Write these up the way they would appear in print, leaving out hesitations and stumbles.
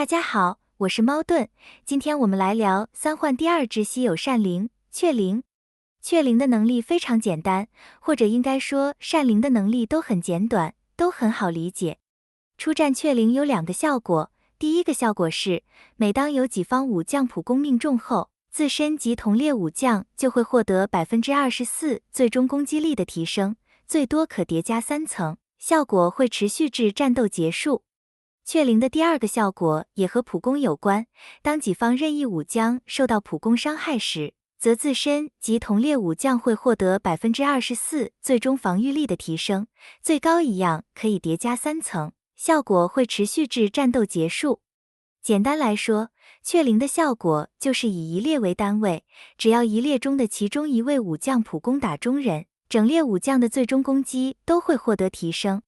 大家好，我是猫盾，今天我们来聊三幻第二只稀有善灵雀灵。雀灵的能力非常简单，或者应该说善灵的能力都很简短，都很好理解。出战雀灵有两个效果，第一个效果是，每当有己方武将普攻命中后，自身及同列武将就会获得24%最终攻击力的提升，最多可叠加3层，效果会持续至战斗结束。雀灵的第二个效果也和普攻有关，当己方任意武将受到普攻伤害时，则自身及同列武将会获得24%最终防御力的提升，最高一样可以叠加3层，效果会持续至战斗结束。简单来说，雀灵的效果就是以一列为单位，只要一列中的其中一位武将普攻打中人，整列武将的最终攻击都会获得提升。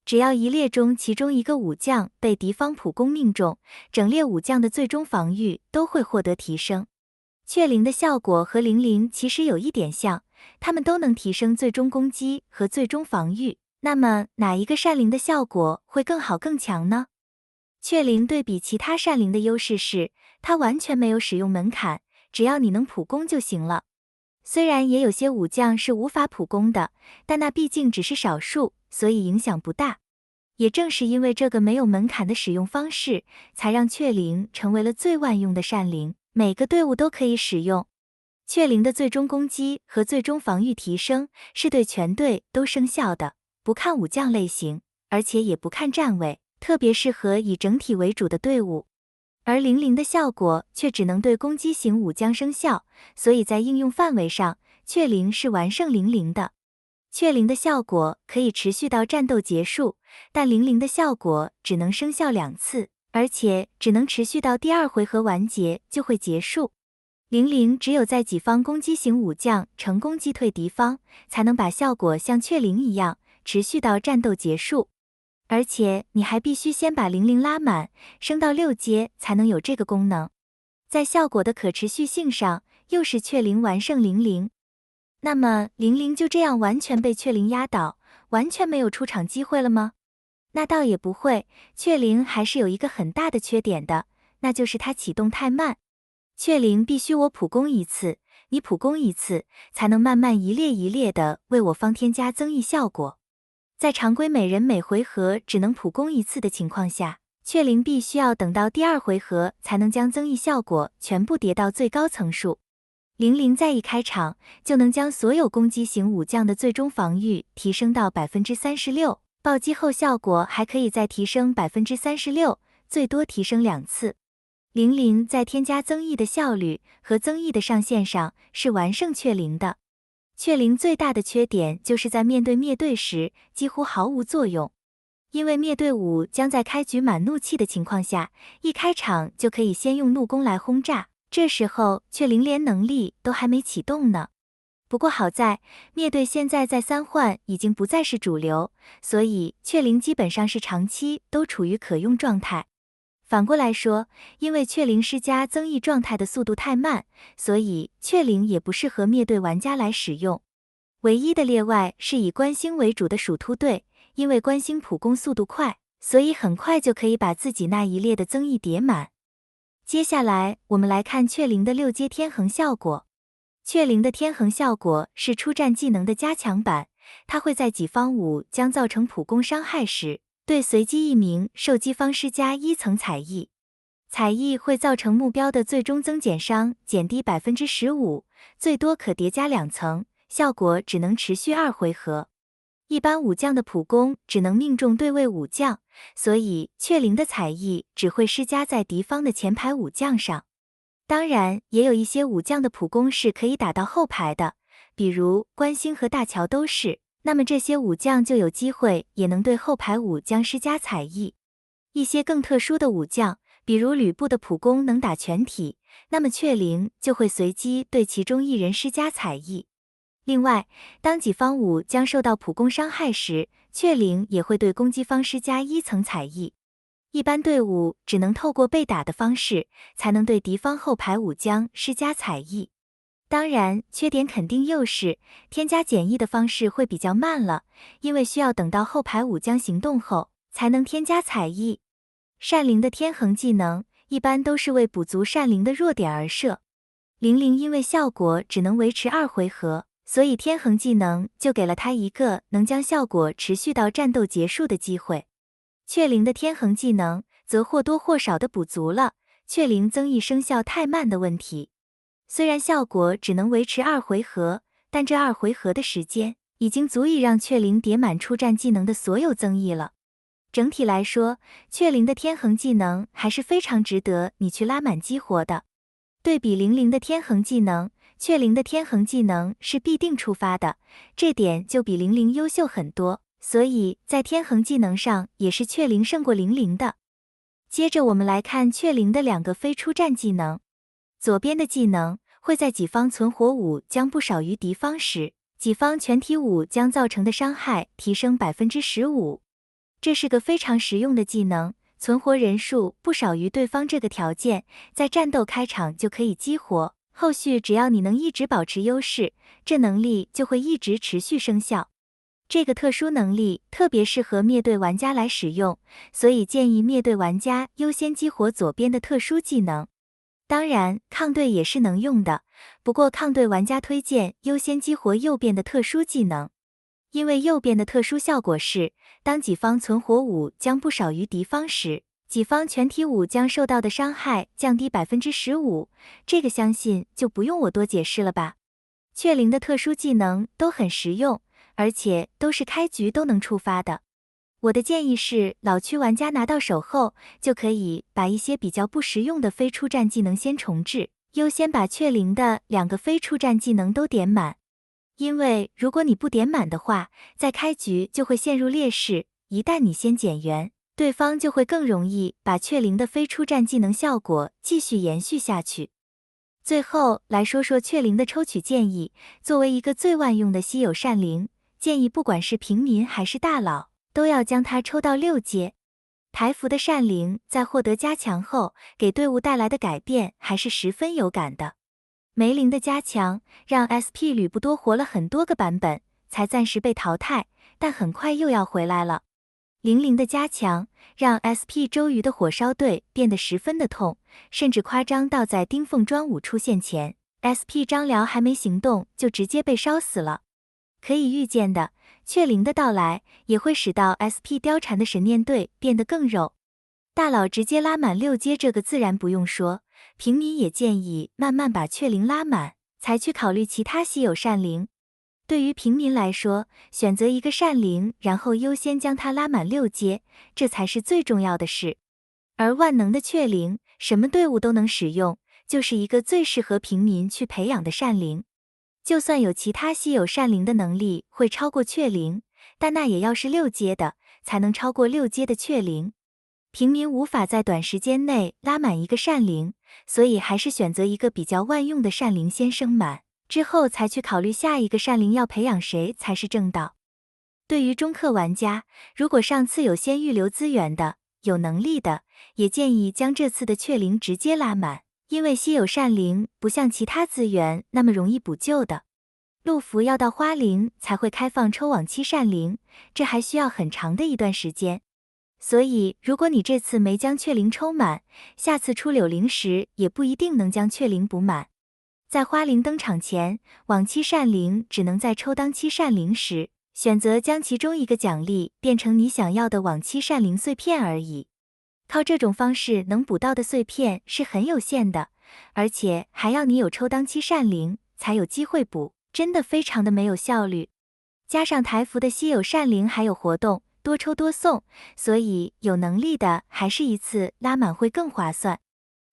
只要一列中其中一个武将被敌方普攻命中，整列武将的最终防御都会获得提升。雀灵的效果和灵灵其实有一点像，它们都能提升最终攻击和最终防御。那么哪一个善灵的效果会更好更强呢？雀灵对比其他善灵的优势是，它完全没有使用门槛，只要你能普攻就行了。虽然也有些武将是无法普攻的，但那毕竟只是少数，所以影响不大。也正是因为这个没有门槛的使用方式，才让雀灵成为了最万用的善灵，每个队伍都可以使用。雀灵的最终攻击和最终防御提升是对全队都生效的，不看武将类型，而且也不看站位，特别适合以整体为主的队伍。而灵灵的效果却只能对攻击型武将生效，所以在应用范围上，雀灵是完胜灵灵的。雀灵的效果可以持续到战斗结束，但灵灵的效果只能生效2次，而且只能持续到第2回合完结就会结束。灵灵只有在己方攻击型武将成功击退敌方，才能把效果像雀灵一样持续到战斗结束。而且你还必须先把灵灵拉满，升到6阶才能有这个功能。在效果的可持续性上，又是雀灵完胜灵灵。那么灵灵就这样完全被雀灵压倒，完全没有出场机会了吗？那倒也不会，雀灵还是有一个很大的缺点的，那就是它启动太慢。雀灵必须我普攻一次，你普攻一次，才能慢慢一列一列的为我方添加增益效果。在常规每人每回合只能普攻1次的情况下，雀灵必须要等到第2回合才能将增益效果全部叠到最高层数。灵灵在一开场就能将所有攻击型武将的最终防御提升到36%，暴击后效果还可以再提升36%，最多提升2次。灵灵在添加增益的效率和增益的上限上是完胜雀灵的。雀灵最大的缺点就是在面对灭队时几乎毫无作用，因为灭队伍将在开局满怒气的情况下，一开场就可以先用怒攻来轰炸，这时候雀灵连能力都还没启动呢。不过好在灭队现在在三幻已经不再是主流，所以雀灵基本上是长期都处于可用状态。反过来说，因为雀灵施加增益状态的速度太慢，所以雀灵也不适合灭队玩家来使用。唯一的例外是以观星为主的鼠突队，因为观星普攻速度快，所以很快就可以把自己那一列的增益叠满。接下来我们来看雀灵的6阶天恒效果。雀灵的天恒效果是出战技能的加强版，它会在己方武将造成普攻伤害时，对随机一名受击方施加1层彩益，彩益会造成目标的最终增减伤减低15%，最多可叠加2层，效果只能持续2回合。一般武将的普攻只能命中对位武将，所以雀灵的彩益只会施加在敌方的前排武将上。当然，也有一些武将的普攻是可以打到后排的，比如关星和大乔都是。那么这些武将就有机会也能对后排武将施加彩益。一些更特殊的武将，比如吕布的普攻能打全体，那么雀灵就会随机对其中一人施加彩益。另外，当己方武将受到普攻伤害时，雀灵也会对攻击方施加1层彩益。一般队伍只能透过被打的方式，才能对敌方后排武将施加彩益。当然，缺点肯定又是添加减益的方式会比较慢了，因为需要等到后排武将行动后才能添加彩益。善灵的天恒技能一般都是为补足善灵的弱点而设。灵灵因为效果只能维持2回合，所以天恒技能就给了他一个能将效果持续到战斗结束的机会。雀灵的天恒技能则或多或少地补足了雀灵增益生效太慢的问题。虽然效果只能维持2回合，但这2回合的时间已经足以让雀灵叠满出战技能的所有增益了。整体来说，雀灵的天恒技能还是非常值得你去拉满激活的。对比灵灵的天恒技能，雀灵的天恒技能是必定触发的，这点就比灵灵优秀很多，所以在天恒技能上也是雀灵胜过灵灵的。接着我们来看雀灵的2个非出战技能。左边的技能会在己方存活5将不少于敌方时，己方全体5将造成的伤害提升 15%。这是个非常实用的技能，存活人数不少于对方这个条件，在战斗开场就可以激活，后续只要你能一直保持优势，这能力就会一直持续生效。这个特殊能力特别适合灭队玩家来使用，所以建议灭队玩家优先激活左边的特殊技能。当然，抗队也是能用的，不过抗队玩家推荐优先激活右边的特殊技能。因为右边的特殊效果是，当己方存活5将不少于敌方时，己方全体5将受到的伤害降低 15%， 这个相信就不用我多解释了吧。雀灵的特殊技能都很实用，而且都是开局都能触发的。我的建议是，老区玩家拿到手后，就可以把一些比较不实用的非出战技能先重置，优先把雀灵的2个非出战技能都点满。因为如果你不点满的话，在开局就会陷入劣势，一旦你先减员，对方就会更容易把雀灵的非出战技能效果继续延续下去。最后来说说雀灵的抽取建议，作为一个最万用的稀有善灵，建议不管是平民还是大佬，都要将它抽到6阶。台服的善灵在获得加强后，给队伍带来的改变还是十分有感的。梅林的加强让 SP 吕布多活了很多个版本，才暂时被淘汰，但很快又要回来了。灵灵的加强让 SP 周瑜的火烧队变得十分的痛，甚至夸张到在丁奉专武出现前， SP 张辽还没行动就直接被烧死了。可以预见的，雀灵的到来也会使到 SP 貂蝉的神念队变得更肉。大佬直接拉满6阶，这个自然不用说，平民也建议慢慢把雀灵拉满，才去考虑其他稀有善灵。对于平民来说，选择一个善灵，然后优先将它拉满6阶，这才是最重要的事。而万能的雀灵，什么队伍都能使用，就是一个最适合平民去培养的善灵。就算有其他稀有善灵的能力会超过雀灵，但那也要是6阶的，才能超过6阶的雀灵。平民无法在短时间内拉满一个善灵，所以还是选择一个比较万用的善灵先升满，之后才去考虑下一个善灵要培养谁才是正道。对于中氪玩家，如果上次有先预留资源的，有能力的，也建议将这次的雀灵直接拉满，因为稀有善灵不像其他资源那么容易补救的。陆服要到花灵才会开放抽往期善灵，这还需要很长的一段时间。所以如果你这次没将雀灵抽满，下次出柳灵时也不一定能将雀灵补满。在花灵登场前，往期善灵只能在抽当期善灵时，选择将其中一个奖励变成你想要的往期善灵碎片而已。靠这种方式能补到的碎片是很有限的，而且还要你有抽当期善灵才有机会补，真的非常的没有效率。加上台服的稀有善灵还有活动，多抽多送，所以有能力的还是一次拉满会更划算。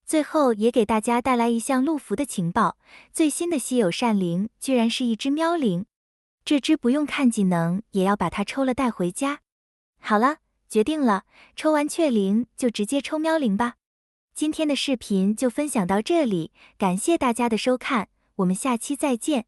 最后也给大家带来一项陆服的情报，最新的稀有善灵居然是一只喵灵，这只不用看技能也要把它抽了带回家。好了，决定了，抽完雀灵就直接抽喵灵吧。今天的视频就分享到这里，感谢大家的收看，我们下期再见。